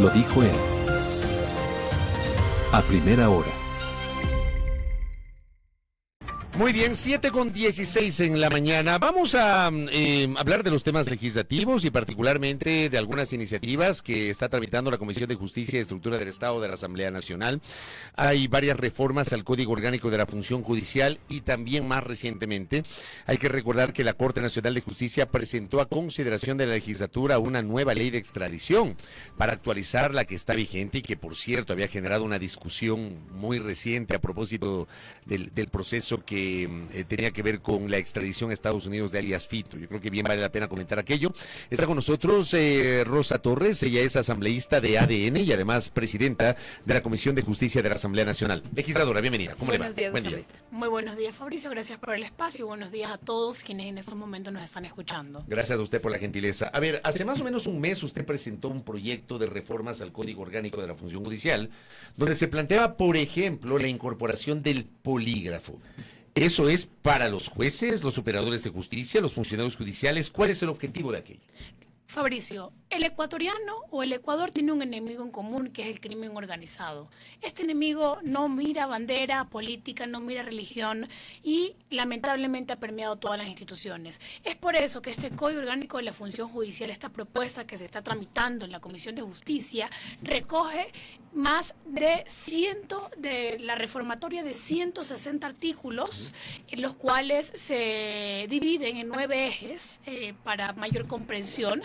Lo dijo él. A primera hora. Muy bien, 7:16 en la mañana. Vamos a hablar de los temas legislativos y particularmente de algunas iniciativas que está tramitando la Comisión de Justicia y Estructura del Estado de la Asamblea Nacional. Hay varias reformas al Código Orgánico de la Función Judicial y también más recientemente hay que recordar que la Corte Nacional de Justicia presentó a consideración de la legislatura una nueva ley de extradición para actualizar la que está vigente y que, por cierto, había generado una discusión muy reciente a propósito del proceso que tenía que ver con la extradición a Estados Unidos de alias Fito. Yo creo que bien vale la pena comentar aquello. Está con nosotros Rosa Torres, ella es asambleísta de ADN y además presidenta de la Comisión de Justicia de la Asamblea Nacional. Legisladora, bienvenida. ¿Cómo le va? Buenos días, Buen día. Muy buenos días, Fabricio. Gracias por el espacio. Buenos días a todos quienes en estos momentos nos están escuchando. Gracias a usted por la gentileza. A ver, hace más o menos un mes usted presentó un proyecto de reformas al Código Orgánico de la Función Judicial, donde se planteaba, por ejemplo, la incorporación del polígrafo. ¿Eso es para los jueces, los operadores de justicia, los funcionarios judiciales? ¿Cuál es el objetivo de aquello? Fabricio, el ecuatoriano o el Ecuador tiene un enemigo en común que es el crimen organizado. Este enemigo no mira bandera política, no mira religión y lamentablemente ha permeado todas las instituciones. Es por eso que este Código Orgánico de la Función Judicial, esta propuesta que se está tramitando en la Comisión de Justicia, recoge más de la reformatoria de 160 artículos, en los cuales se dividen en 9 ejes para mayor comprensión.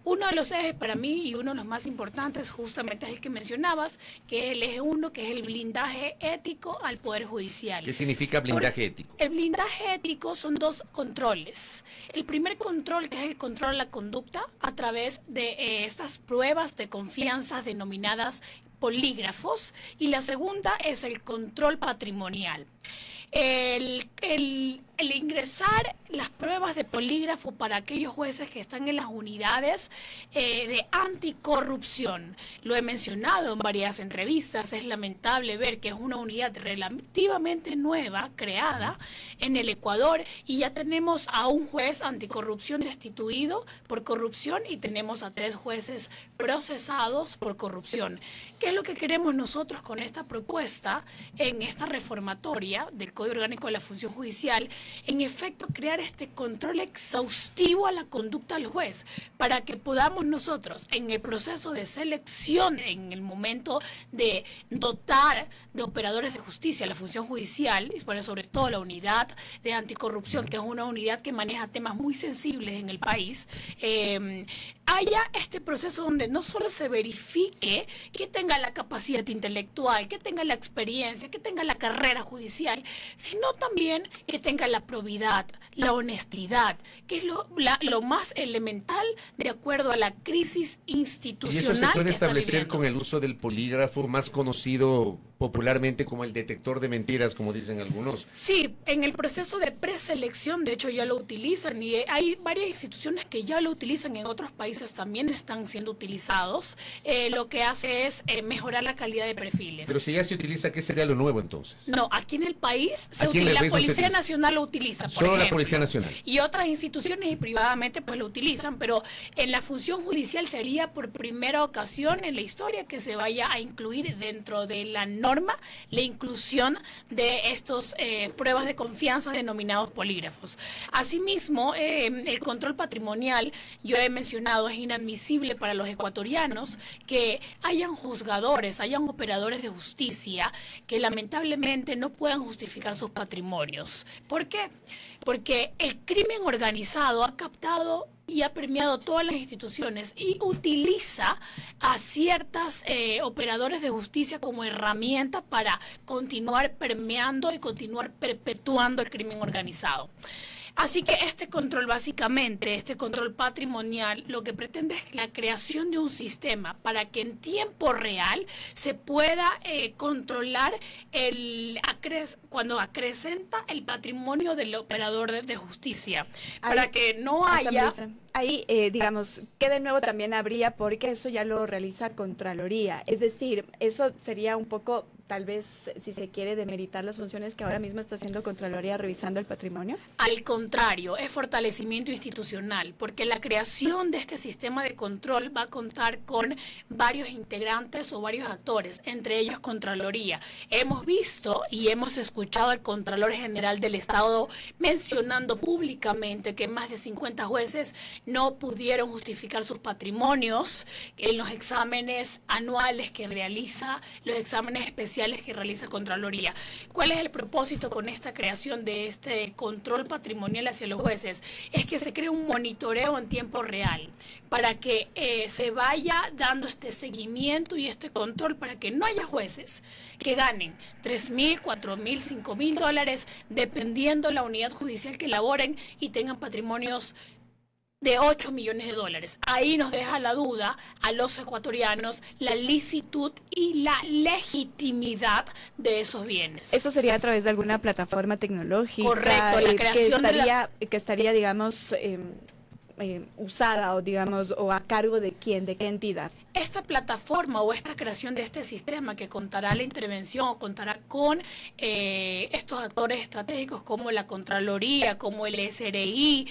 Uno de los ejes para mí y uno de los más importantes justamente es el que mencionabas, que es el eje 1, que es el blindaje ético al Poder Judicial. ¿Qué significa blindaje ético? El blindaje ético son 2 controles. El primer control, que es el control a la conducta, a través de estas pruebas de confianza denominadas polígrafos, y la segunda es el control patrimonial. El ingresar las pruebas de polígrafo para aquellos jueces que están en las unidades de anticorrupción. Lo he mencionado en varias entrevistas, es lamentable ver que es una unidad relativamente nueva, creada en el Ecuador, y ya tenemos a un juez anticorrupción destituido por corrupción y tenemos a 3 jueces procesados por corrupción. ¿Qué es lo que queremos nosotros con esta propuesta en esta reformatoria del Código Orgánico de la Función Judicial? En efecto, crear este control exhaustivo a la conducta del juez para que podamos nosotros en el proceso de selección, en el momento de dotar de operadores de justicia la función judicial, y sobre todo la unidad de anticorrupción, que es una unidad que maneja temas muy sensibles en el país, haya este proceso donde no solo se verifique que tenga la capacidad intelectual, que tenga la experiencia, que tenga la carrera judicial, sino también que tenga la probidad, la honestidad, que es lo más elemental de acuerdo a la crisis institucional. ¿Y eso se puede establecer viviendo con el uso del polígrafo, más conocido popularmente como el detector de mentiras, como dicen algunos? Sí, en el proceso de preselección, de hecho, ya lo utilizan y hay varias instituciones que ya lo utilizan, en otros países también están siendo utilizados. Lo que hace es mejorar la calidad de perfiles. Pero si ya se utiliza, ¿qué sería lo nuevo entonces? No, aquí en el país La Policía Nacional lo utiliza, por Solo ejemplo. la Policía Nacional. Y otras instituciones y privadamente pues lo utilizan, pero en la función judicial sería por primera ocasión en la historia que se vaya a incluir dentro de la norma la inclusión de estos pruebas de confianza denominados polígrafos. Asimismo, el control patrimonial, yo he mencionado, es inadmisible para los ecuatorianos que hayan juzgadores, hayan operadores de justicia que lamentablemente no puedan justificar sus patrimonios. ¿Por qué? Porque el crimen organizado ha captado y ha permeado todas las instituciones y utiliza a ciertas operadores de justicia como herramienta para continuar permeando y continuar perpetuando el crimen organizado. Así que este control, básicamente, este control patrimonial, lo que pretende es la creación de un sistema para que en tiempo real se pueda controlar cuando acrecenta el patrimonio del operador de justicia, para que no haya... Ahí, digamos, que de nuevo también habría, porque eso ya lo realiza Contraloría. Es decir, eso sería un poco tal vez, si se quiere, demeritar las funciones que ahora mismo está haciendo Contraloría revisando el patrimonio? Al contrario, es fortalecimiento institucional, porque la creación de este sistema de control va a contar con varios integrantes o varios actores, entre ellos Contraloría. Hemos visto y hemos escuchado al Contralor General del Estado mencionando públicamente que más de 50 jueces no pudieron justificar sus patrimonios en los exámenes anuales que realiza, los exámenes especiales que realiza Contraloría. ¿Cuál es el propósito con esta creación de este control patrimonial hacia los jueces? Es que se cree un monitoreo en tiempo real para que se vaya dando este seguimiento y este control para que no haya jueces que ganen $3,000, $4,000, $5,000 dependiendo la unidad judicial que elaboren y tengan patrimonios de $8 millones. Ahí nos deja la duda a los ecuatorianos la licitud y la legitimidad de esos bienes. Eso sería a través de alguna plataforma tecnológica. Correcto, la creación que estaría, digamos, usada o digamos o a cargo de quién, de qué entidad. Esta plataforma o esta creación de este sistema que contará la intervención o contará con estos actores estratégicos como la Contraloría, como el SRI,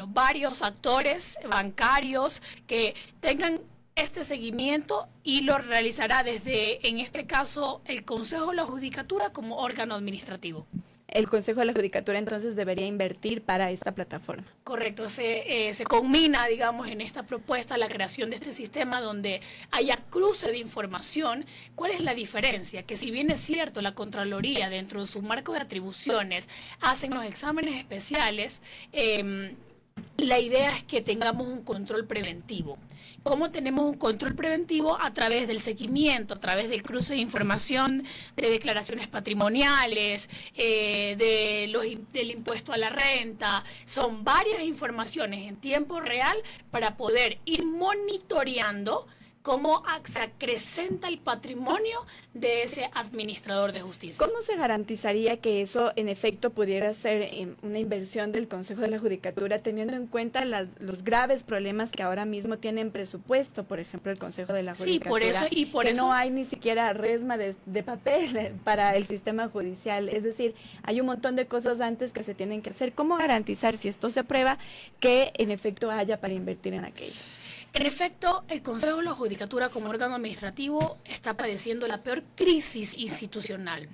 varios actores bancarios que tengan este seguimiento y lo realizará desde, en este caso, el Consejo de la Judicatura como órgano administrativo. El Consejo de la Judicatura entonces debería invertir para esta plataforma. Correcto, se culmina, digamos, en esta propuesta la creación de este sistema donde haya cruce de información. ¿Cuál es la diferencia? Que si bien es cierto, la Contraloría dentro de su marco de atribuciones hacen los exámenes especiales, la idea es que tengamos un control preventivo. ¿Cómo tenemos un control preventivo? A través del seguimiento, a través del cruce de información, de declaraciones patrimoniales, del impuesto a la renta. Son varias informaciones en tiempo real para poder ir monitoreando cómo se acrecenta el patrimonio de ese administrador de justicia. ¿Cómo se garantizaría que eso en efecto pudiera ser una inversión del Consejo de la Judicatura, teniendo en cuenta los graves problemas que ahora mismo tienen presupuesto, por ejemplo, el Consejo de la Judicatura? Sí, por eso no hay ni siquiera resma de papel para el sistema judicial. Es decir, hay un montón de cosas antes que se tienen que hacer. ¿Cómo garantizar, si esto se aprueba, que en efecto haya para invertir en aquello? En efecto, el Consejo de la Judicatura como órgano administrativo está padeciendo la peor crisis institucional.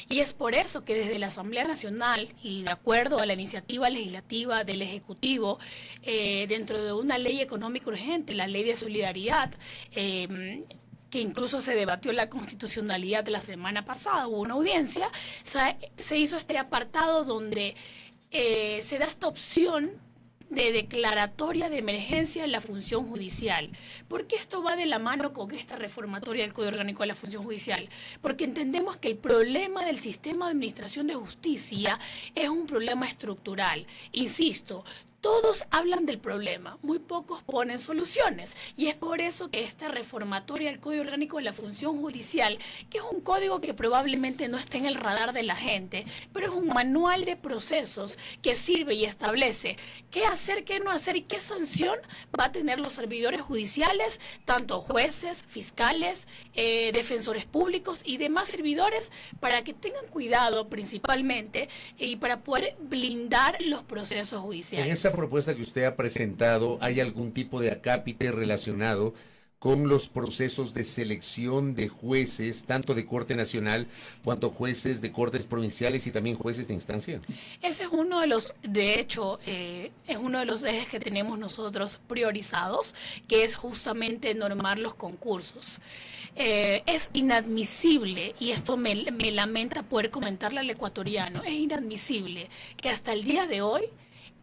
Y es por eso que desde la Asamblea Nacional y de acuerdo a la iniciativa legislativa del Ejecutivo, dentro de una ley económica urgente, la ley de solidaridad, que incluso se debatió la constitucionalidad la semana pasada, hubo una audiencia, se hizo este apartado donde se da esta opción de declaratoria de emergencia en la función judicial. ¿Por qué esto va de la mano con esta reformatoria del Código Orgánico de la Función Judicial? Porque entendemos que el problema del sistema de administración de justicia es un problema estructural. Insisto, todos hablan del problema, muy pocos ponen soluciones. Y es por eso que esta reformatoria del Código Orgánico de la Función Judicial, que es un código que probablemente no esté en el radar de la gente, pero es un manual de procesos que sirve y establece qué hacer, qué no hacer y qué sanción va a tener los servidores judiciales, tanto jueces, fiscales, defensores públicos y demás servidores, para que tengan cuidado principalmente y para poder blindar los procesos judiciales. En esa propuesta que usted ha presentado, ¿hay algún tipo de acápite relacionado con los procesos de selección de jueces, tanto de Corte Nacional cuanto jueces de Cortes Provinciales y también jueces de instancia? Ese es uno de los, de hecho, es uno de los ejes que tenemos nosotros priorizados, que es justamente normar los concursos. Es inadmisible, y esto me lamenta poder comentarle al ecuatoriano, es inadmisible que hasta el día de hoy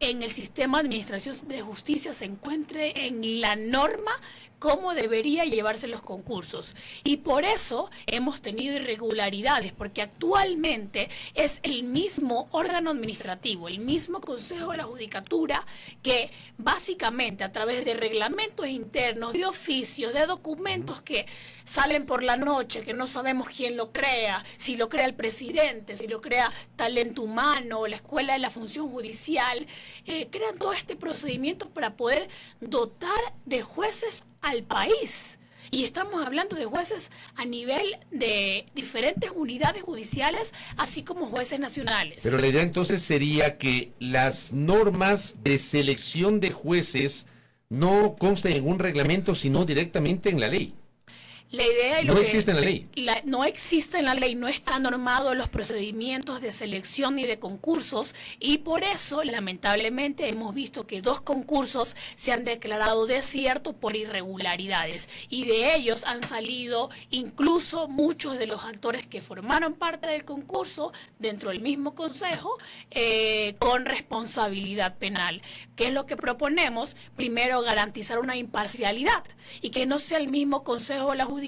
en el sistema de administración de justicia se encuentre en la norma cómo debería llevarse los concursos. Y por eso hemos tenido irregularidades, porque actualmente es el mismo órgano administrativo, el mismo Consejo de la Judicatura, que básicamente a través de reglamentos internos, de oficios, de documentos que salen por la noche, que no sabemos quién lo crea, si lo crea el presidente, si lo crea Talento Humano, la Escuela de la Función Judicial, crean todo este procedimiento para poder dotar de jueces al país. Y estamos hablando de jueces a nivel de diferentes unidades judiciales, así como jueces nacionales. Pero la idea entonces sería que las normas de selección de jueces no consten en un reglamento, sino directamente en la ley. La idea y no existe en la ley. No existe en la ley, no está normado los procedimientos de selección ni de concursos, y por eso, lamentablemente, hemos visto que 2 concursos se han declarado desiertos por irregularidades, y de ellos han salido incluso muchos de los actores que formaron parte del concurso dentro del mismo consejo con responsabilidad penal. ¿Qué es lo que proponemos? Primero, garantizar una imparcialidad y que no sea el mismo consejo de la judicatura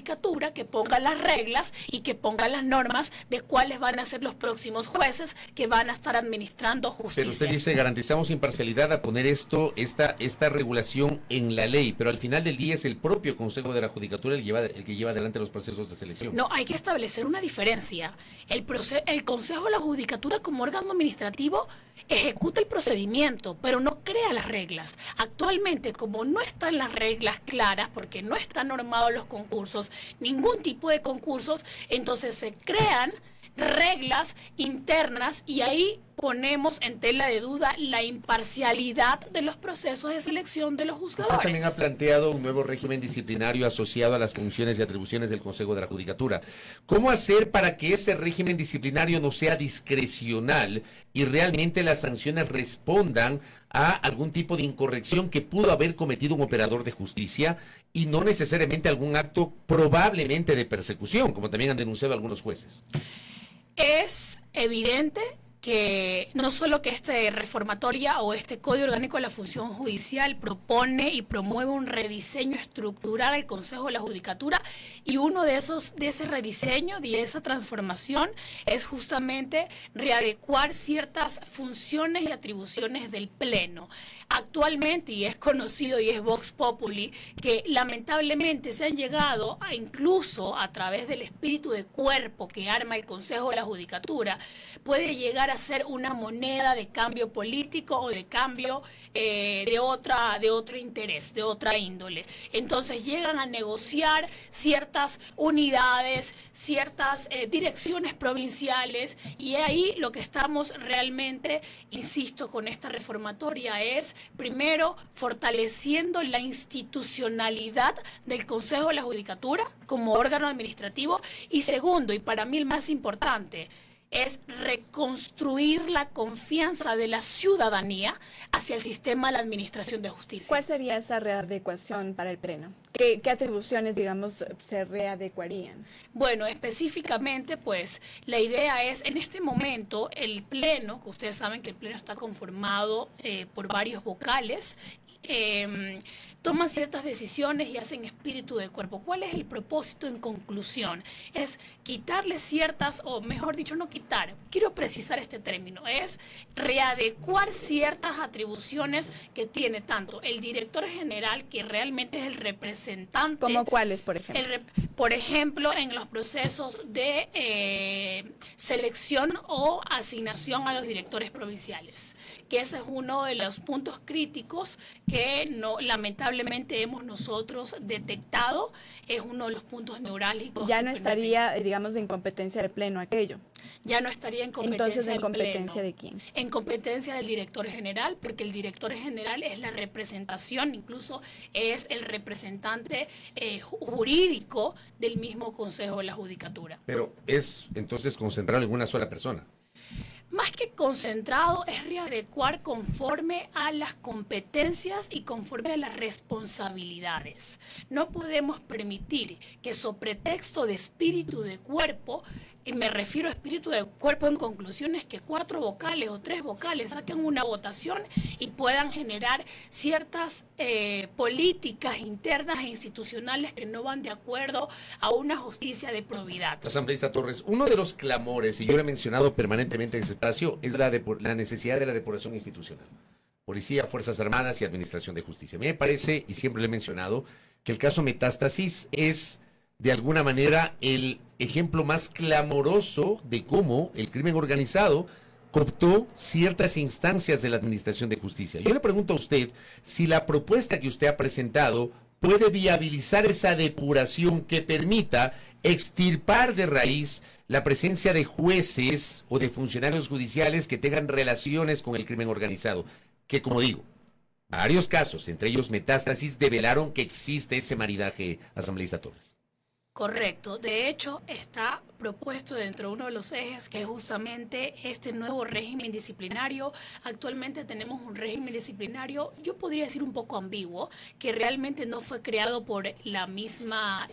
que ponga las reglas y que ponga las normas de cuáles van a ser los próximos jueces que van a estar administrando justicia. Pero usted dice, garantizamos imparcialidad a poner esta regulación en la ley, pero al final del día es el propio Consejo de la Judicatura el que lleva adelante los procesos de selección. No, hay que establecer una diferencia. El Consejo de la Judicatura como órgano administrativo ejecuta el procedimiento, pero no crea las reglas. Actualmente, como no están las reglas claras, porque no están normados los concursos, ningún tipo de concursos, entonces se crean reglas internas y ahí ponemos en tela de duda la imparcialidad de los procesos de selección de los juzgadores. Usted también ha planteado un nuevo régimen disciplinario asociado a las funciones y atribuciones del Consejo de la Judicatura. ¿Cómo hacer para que ese régimen disciplinario no sea discrecional y realmente las sanciones respondan a algún tipo de incorrección que pudo haber cometido un operador de justicia y no necesariamente algún acto probablemente de persecución, como también han denunciado algunos jueces? Es evidente que no solo que esta reformatoria o este Código Orgánico de la Función Judicial propone y promueve un rediseño estructural al Consejo de la Judicatura, y uno de ese rediseño, de esa transformación, es justamente readecuar ciertas funciones y atribuciones del Pleno. Actualmente, y es conocido y es Vox Populi, que lamentablemente se han llegado a, incluso a través del espíritu de cuerpo que arma el Consejo de la Judicatura, puede llegar a ser una moneda de cambio político o de cambio de otro interés, de otra índole. Entonces llegan a negociar ciertas unidades, ciertas direcciones provinciales, y ahí lo que estamos realmente, insisto, con esta reformatoria es, primero, fortaleciendo la institucionalidad del Consejo de la Judicatura como órgano administrativo, y segundo, y para mí el más importante, es reconstruir la confianza de la ciudadanía hacia el sistema de la administración de justicia. ¿Cuál sería esa readecuación para el Pleno? ¿Qué atribuciones, digamos, se readecuarían? Bueno, específicamente, pues, la idea es, en este momento, el Pleno, que ustedes saben que el Pleno está conformado por varios vocales, toman ciertas decisiones y hacen espíritu de cuerpo. ¿Cuál es el propósito en conclusión? Es quitarle ciertas, o mejor dicho, no quitar, quiero precisar este término, es readecuar ciertas atribuciones que tiene tanto el director general, que realmente es el representante. ¿Cómo cuáles, por ejemplo? Por ejemplo, en los procesos de selección o asignación a los directores provinciales, que ese es uno de los puntos críticos que lamentablemente hemos nosotros detectado, es uno de los puntos neurálgicos. Ya no estaría, digamos, en competencia del Pleno aquello. Ya no estaría en competencia. Entonces, ¿en competencia Pleno. de quién? En competencia del director general, porque el director general es la representación, incluso es el representante jurídico del mismo Consejo de la Judicatura. Pero es entonces concentrado en una sola persona. Más que concentrado, es readecuar conforme a las competencias y conforme a las responsabilidades. No podemos permitir que, sobre pretexto de espíritu de cuerpo, y me refiero a espíritu de cuerpo en conclusiones, que 4 vocales o 3 vocales saquen una votación y puedan generar ciertas políticas internas e institucionales que no van de acuerdo a una justicia de probidad. Asambleísta Torres, uno de los clamores, y yo lo he mencionado permanentemente en ese espacio, es la necesidad de la depuración institucional. Policía, Fuerzas Armadas y Administración de Justicia. A mí me parece, y siempre lo he mencionado, que el caso Metástasis es, de alguna manera, el ejemplo más clamoroso de cómo el crimen organizado cooptó ciertas instancias de la Administración de Justicia. Yo le pregunto a usted si la propuesta que usted ha presentado puede viabilizar esa depuración que permita extirpar de raíz la presencia de jueces o de funcionarios judiciales que tengan relaciones con el crimen organizado, que como digo, varios casos, entre ellos Metástasis, develaron que existe ese maridaje, asambleísta Torres. Correcto. De hecho, está propuesto dentro de uno de los ejes que es justamente este nuevo régimen disciplinario. Actualmente tenemos un régimen disciplinario, yo podría decir un poco ambiguo, que realmente no fue creado por la misma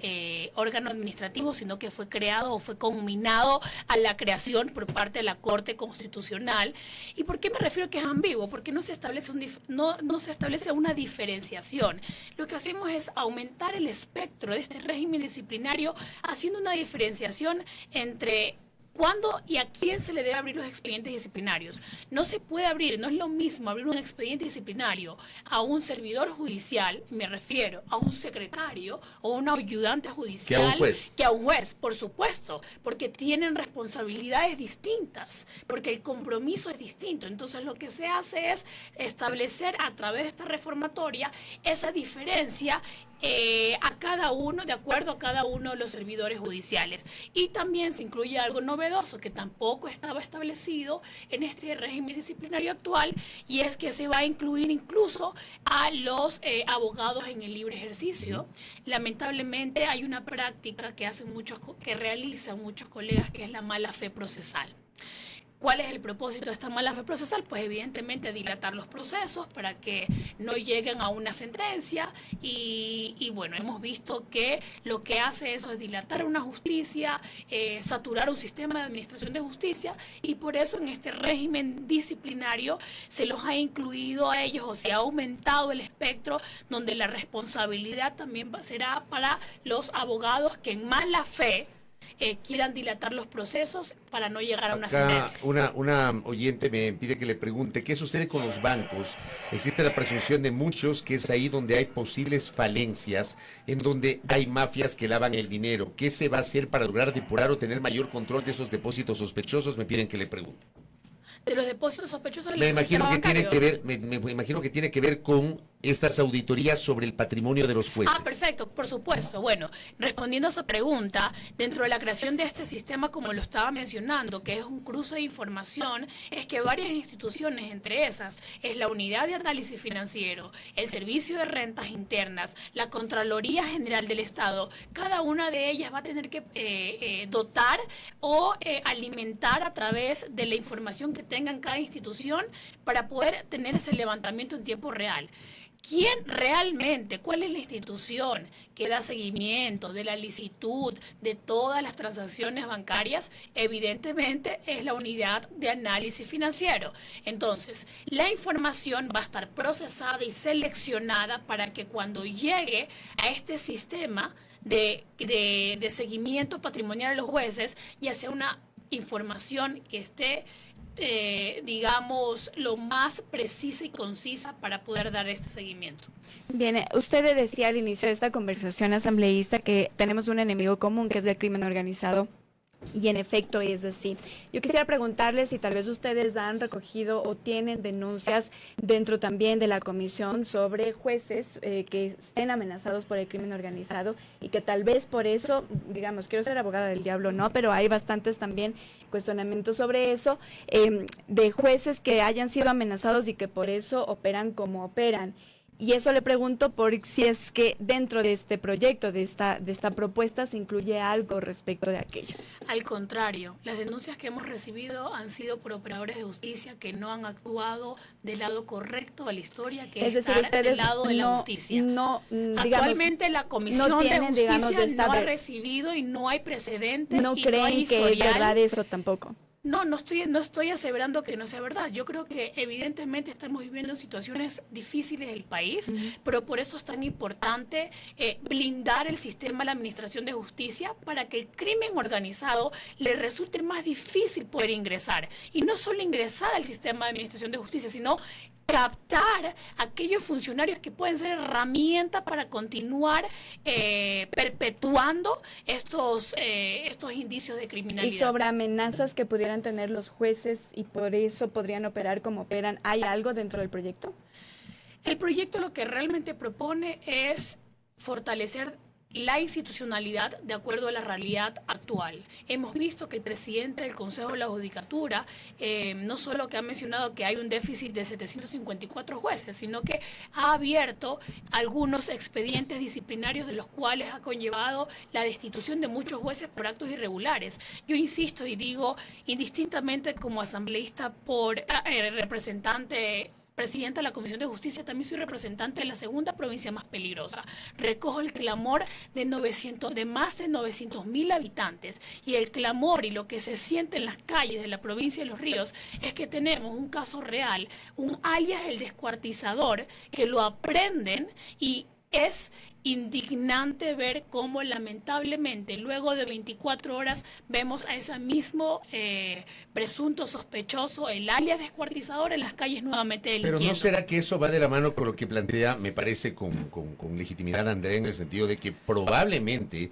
órgano administrativo, sino que fue creado o fue combinado a la creación por parte de la Corte Constitucional. ¿Y por qué me refiero que es ambiguo? Porque no se establece no se establece una diferenciación. Lo que hacemos es aumentar el espectro de este régimen disciplinario haciendo una diferenciación entre cuándo y a quién se le debe abrir los expedientes disciplinarios. No se puede abrir, no es lo mismo abrir un expediente disciplinario a un servidor judicial, me refiero a un secretario o un ayudante judicial, que a un juez, por supuesto, porque tienen responsabilidades distintas, porque el compromiso es distinto. Entonces lo que se hace es establecer a través de esta reformatoria esa diferencia a cada uno, de acuerdo a cada uno de los servidores judiciales. Y también se incluye algo novedoso que tampoco estaba establecido en este régimen disciplinario actual, y es que se va a incluir incluso a los abogados en el libre ejercicio. Lamentablemente hay una práctica que realizan muchos colegas, que es la mala fe procesal. ¿Cuál es el propósito de esta mala fe procesal? Pues evidentemente dilatar los procesos para que no lleguen a una sentencia y bueno, hemos visto que lo que hace eso es dilatar una justicia, saturar un sistema de administración de justicia, y por eso en este régimen disciplinario se los ha incluido a ellos, o se ha aumentado el espectro donde la responsabilidad también será para los abogados que en mala fe quieran dilatar los procesos para no llegar a una sentencia. Una oyente me pide que le pregunte, ¿qué sucede con los bancos? Existe la presunción de muchos que es ahí donde hay posibles falencias, en donde hay mafias que lavan el dinero. ¿Qué se va a hacer para lograr depurar o tener mayor control de esos depósitos sospechosos? Me piden que le pregunte. De los depósitos sospechosos del me imagino que bancario. tiene que ver, me imagino que tiene que ver con estas auditorías sobre el patrimonio de los jueces. Perfecto, por supuesto. Bueno, respondiendo a esa pregunta, dentro de la creación de este sistema, como lo estaba mencionando, que es un cruce de información, es que varias instituciones, entre esas, es la Unidad de Análisis Financiero, el Servicio de Rentas Internas, la Contraloría General del Estado, cada una de ellas va a tener que dotar o alimentar a través de la información que tenga en cada institución para poder tener ese levantamiento en tiempo real. ¿Quién realmente, cuál es la institución que da seguimiento de la licitud de todas las transacciones bancarias? Evidentemente es la Unidad de Análisis Financiero. Entonces, la información va a estar procesada y seleccionada para que cuando llegue a este sistema de seguimiento patrimonial de los jueces, ya sea una información que esté digamos, lo más precisa y concisa para poder dar este seguimiento. Bien, usted decía al inicio de esta conversación, asambleísta, que tenemos un enemigo común, que es el crimen organizado. Y en efecto es así. Yo quisiera preguntarles si tal vez ustedes han recogido o tienen denuncias dentro también de la comisión sobre jueces que estén amenazados por el crimen organizado y que tal vez por eso, digamos, quiero ser abogada del diablo, no, pero hay bastantes también cuestionamientos sobre eso, de jueces que hayan sido amenazados y que por eso operan como operan. Y eso le pregunto por si es que dentro de este proyecto, de esta propuesta, se incluye algo respecto de aquello. Al contrario, las denuncias que hemos recibido han sido por operadores de justicia que no han actuado del lado correcto de la historia, que es decir, estar del lado de la justicia. Actualmente la Comisión de Justicia no ha recibido y no hay precedentes. ¿No creen que es verdad eso tampoco? No estoy aseverando que no sea verdad. Yo creo que evidentemente estamos viviendo situaciones difíciles en el país, pero por eso es tan importante blindar el sistema de la administración de justicia para que el crimen organizado le resulte más difícil poder ingresar. Y no solo ingresar al sistema de administración de justicia, sino captar a aquellos funcionarios que pueden ser herramientas para continuar perpetuando estos indicios de criminalidad. Y sobre amenazas que pudieran tener los jueces y por eso podrían operar como operan, ¿hay algo dentro del proyecto? El proyecto lo que realmente propone es fortalecer la institucionalidad de acuerdo a la realidad actual. Hemos visto que el presidente del Consejo de la Judicatura no solo que ha mencionado que hay un déficit de 754 jueces, sino que ha abierto algunos expedientes disciplinarios de los cuales ha conllevado la destitución de muchos jueces por actos irregulares. Yo insisto y digo, indistintamente como asambleísta por representante, presidenta de la Comisión de Justicia, también soy representante de la segunda provincia más peligrosa. Recojo el clamor de más de 900.000 habitantes, y el clamor y lo que se siente en las calles de la provincia de Los Ríos es que tenemos un caso real, un alias el descuartizador, que lo aprenden, y es indignante ver cómo lamentablemente luego de 24 horas vemos a ese mismo presunto sospechoso, el alias descuartizador, en las calles nuevamente delinquiendo. Pero ¿no será que eso va de la mano con lo que plantea, me parece, con legitimidad, Andrea, en el sentido de que probablemente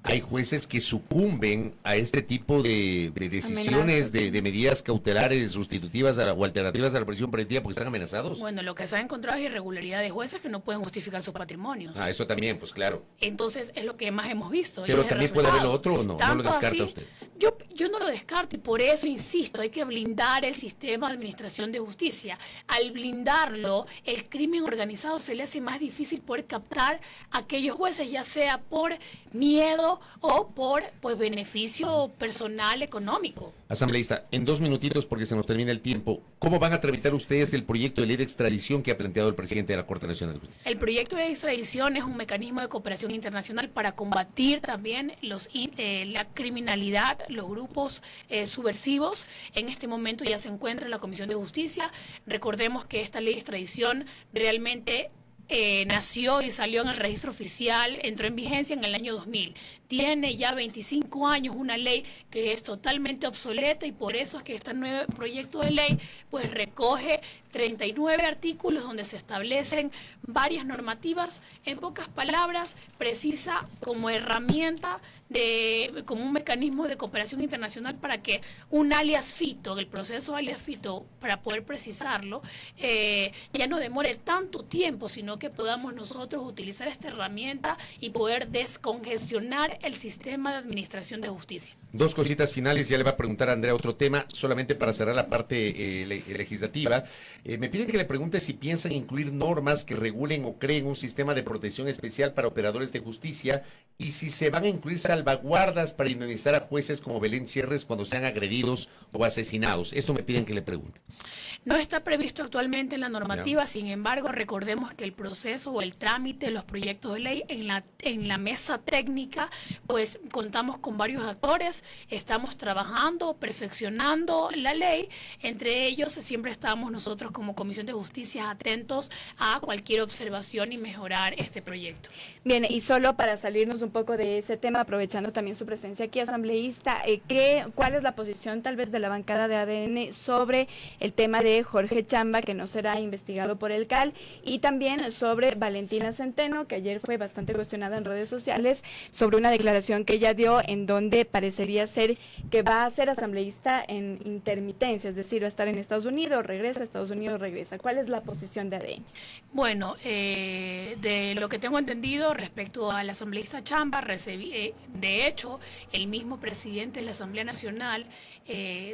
hay jueces que sucumben a este tipo de decisiones, de medidas cautelares sustitutivas o alternativas a la prisión preventiva porque están amenazados? Bueno, lo que se ha encontrado es irregularidad de jueces que no pueden justificar sus patrimonios. Ah, eso también, pues claro. Entonces es lo que más hemos visto. Pero también puede haber lo otro, ¿o no? ¿No lo descarta así, usted? Yo no lo descarto, y por eso insisto, hay que blindar el sistema de administración de justicia. Al blindarlo, el crimen organizado se le hace más difícil poder captar a aquellos jueces, ya sea por miedo o por beneficio personal económico. Asambleísta, en 2 minutitos porque se nos termina el tiempo, ¿cómo van a tramitar ustedes el proyecto de ley de extradición que ha planteado el presidente de la Corte Nacional de Justicia? El proyecto de extradición es un mecanismo de cooperación internacional para combatir también la criminalidad, los grupos subversivos. En este momento ya se encuentra en la Comisión de Justicia. Recordemos que esta ley de extradición realmente nació y salió en el registro oficial, entró en vigencia en el año 2000. Tiene ya 25 años una ley que es totalmente obsoleta, y por eso es que este nuevo proyecto de ley pues recoge 39 artículos donde se establecen varias normativas. En pocas palabras, precisa como herramienta como un mecanismo de cooperación internacional para que un alias FITO, el proceso alias FITO, para poder precisarlo, ya no demore tanto tiempo, sino que podamos nosotros utilizar esta herramienta y poder descongestionar el sistema de administración de justicia. 2 cositas finales, ya le va a preguntar a Andrea otro tema, solamente para cerrar la parte legislativa. Me piden que le pregunte si piensan incluir normas que regulen o creen un sistema de protección especial para operadores de justicia, y si se van a incluir salvaguardas para indemnizar a jueces como Belén Chierres cuando sean agredidos o asesinados. Esto me piden que le pregunte. No está previsto actualmente en la normativa, sin embargo, recordemos que el proceso o el trámite de los proyectos de ley en la mesa técnica, pues contamos con varios actores, estamos trabajando, perfeccionando la ley, entre ellos siempre estamos nosotros como Comisión de Justicia atentos a cualquier observación y mejorar este proyecto. Bien, y solo para salirnos un poco de ese tema, aprovechando también su presencia aquí, asambleísta, ¿cuál es la posición tal vez de la bancada de ADN sobre el tema de Jorge Chamba, que no será investigado por el CAL, y también sobre Valentina Centeno, que ayer fue bastante cuestionada en redes sociales sobre una declaración que ella dio en donde parecería ser que va a ser asambleísta en intermitencia, es decir, va a estar en Estados Unidos, regresa a Estados Unidos, regresa? ¿Cuál es la posición de ADN? Bueno, de lo que tengo entendido respecto al asambleísta Chamba, de hecho, el mismo presidente de la Asamblea Nacional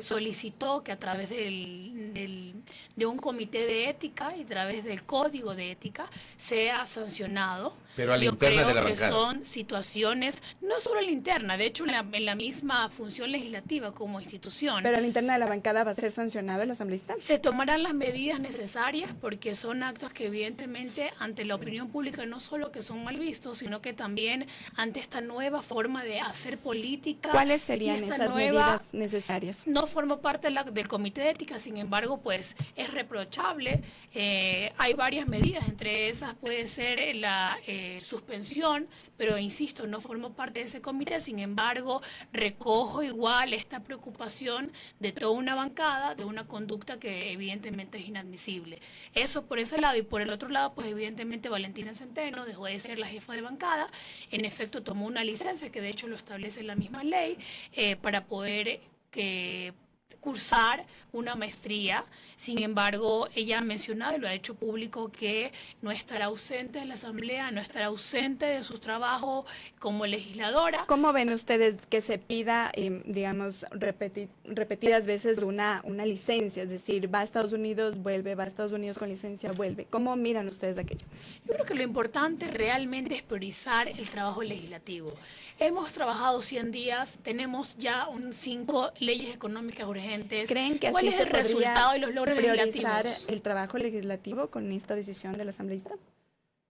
solicitó que a través de un comité de ética y a través del código de ética sea sancionado. Pero a la Yo interna creo de la que bancada. son situaciones, no solo en la interna, de hecho en la misma función legislativa como institución. ¿Pero a la interna de la bancada va a ser sancionado el asambleísta? Se tomarán las medidas necesarias porque son actos que evidentemente ante la opinión pública no solo que son mal vistos, sino que también ante esta nueva forma de hacer política. ¿Cuáles serían esas medidas necesarias? No formo parte del comité de ética, sin embargo, pues es reprochable. Hay varias medidas, entre esas puede ser la suspensión, pero insisto, no formo parte de ese comité, sin embargo, recojo igual esta preocupación de toda una bancada, de una conducta que evidentemente es inadmisible. Eso por ese lado, y por el otro lado, pues evidentemente Valentina Centeno dejó de ser la jefa de bancada, en efecto tomó una licencia, que de hecho lo establece la misma ley, para poder cursar una maestría. Sin embargo, ella ha mencionado y lo ha hecho público que no estará ausente de la Asamblea, no estará ausente de su trabajo como legisladora. ¿Cómo ven ustedes que se pida, digamos, repetidas veces una licencia? Es decir, va a Estados Unidos, vuelve, va a Estados Unidos con licencia, vuelve. ¿Cómo miran ustedes aquello? Yo creo que lo importante realmente es priorizar el trabajo legislativo. Hemos trabajado 100 días, tenemos ya 5 leyes económicas urgentes. ¿Creen que ¿Cuál así es el resultado y los logros priorizar legislativos? el trabajo legislativo con esta decisión del asambleísta?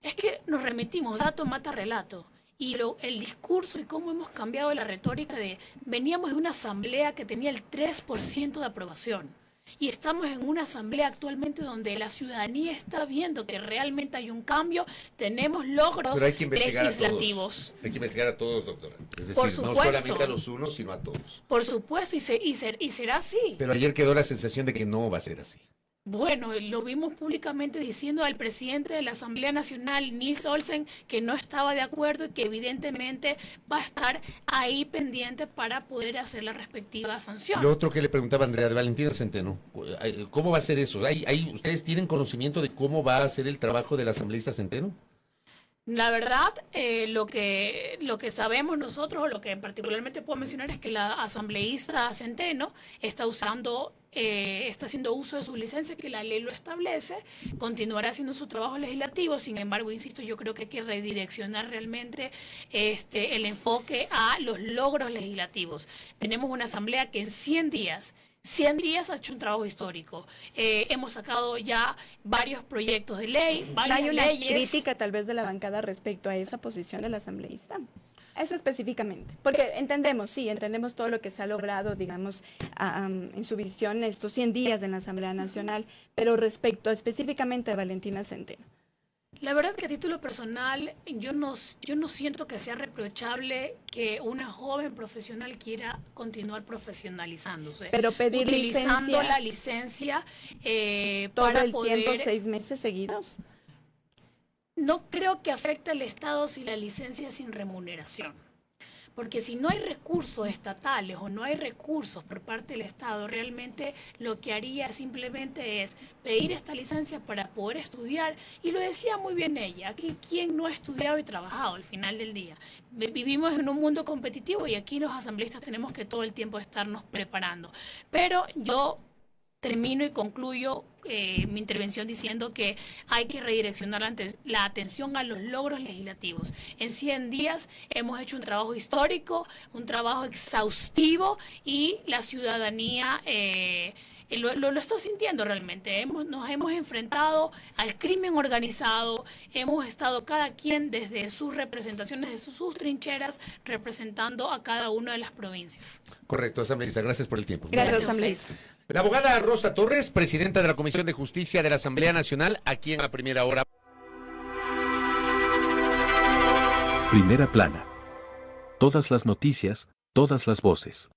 Es que nos remitimos, dato mata relato. Y el discurso y cómo hemos cambiado la retórica veníamos de una asamblea que tenía el 3% de aprobación. Y estamos en una asamblea actualmente donde la ciudadanía está viendo que realmente hay un cambio, tenemos logros Pero hay que investigar legislativos. A todos. Hay que investigar a todos, doctora. Es Por decir, no supuesto. solamente a los unos, sino a todos. Por supuesto, y será así. Pero ayer quedó la sensación de que no va a ser así. Bueno, lo vimos públicamente diciendo al presidente de la Asamblea Nacional, Nils Olsen, que no estaba de acuerdo y que evidentemente va a estar ahí pendiente para poder hacer la respectiva sanción. Lo otro que le preguntaba Andrea de Valentina Centeno, ¿cómo va a ser eso? ¿Ustedes tienen conocimiento de cómo va a ser el trabajo del asambleísta Centeno? La verdad, lo que sabemos nosotros, o lo que particularmente puedo mencionar, es que la asambleísta Centeno está haciendo uso de su licencia, que la ley lo establece, continuará haciendo su trabajo legislativo. Sin embargo, insisto, yo creo que hay que redireccionar realmente el enfoque a los logros legislativos. Tenemos una asamblea que en 100 días ha hecho un trabajo histórico. Hemos sacado ya varios proyectos de ley, varias ¿Hay una leyes. crítica tal vez de la bancada respecto a esa posición del asambleísta? Eso específicamente, porque entendemos todo lo que se ha logrado, digamos, en su visión estos 100 días en la Asamblea Nacional, pero respecto específicamente a Valentina Centeno. La verdad que a título personal, yo no siento que sea reprochable que una joven profesional quiera continuar profesionalizándose. Pero pedir utilizando licencia, la licencia todo para el poder... tiempo, 6 meses seguidos. No creo que afecte al Estado si la licencia es sin remuneración. Porque si no hay recursos estatales o no hay recursos por parte del Estado, realmente lo que haría simplemente es pedir esta licencia para poder estudiar. Y lo decía muy bien ella, aquí quien no ha estudiado y trabajado al final del día. Vivimos en un mundo competitivo y aquí los asambleístas tenemos que todo el tiempo estarnos preparando. Pero yo termino y concluyo mi intervención diciendo que hay que redireccionar la atención a los logros legislativos. En 100 días hemos hecho un trabajo histórico, un trabajo exhaustivo y la ciudadanía lo está sintiendo realmente. Nos hemos enfrentado al crimen organizado, hemos estado cada quien desde sus representaciones, desde sus trincheras, representando a cada una de las provincias. Correcto, asambleísta, gracias por el tiempo. Gracias, asambleísta. La abogada Rosa Torres, presidenta de la Comisión de Justicia de la Asamblea Nacional, aquí en A Primera Hora. Primera plana. Todas las noticias, todas las voces.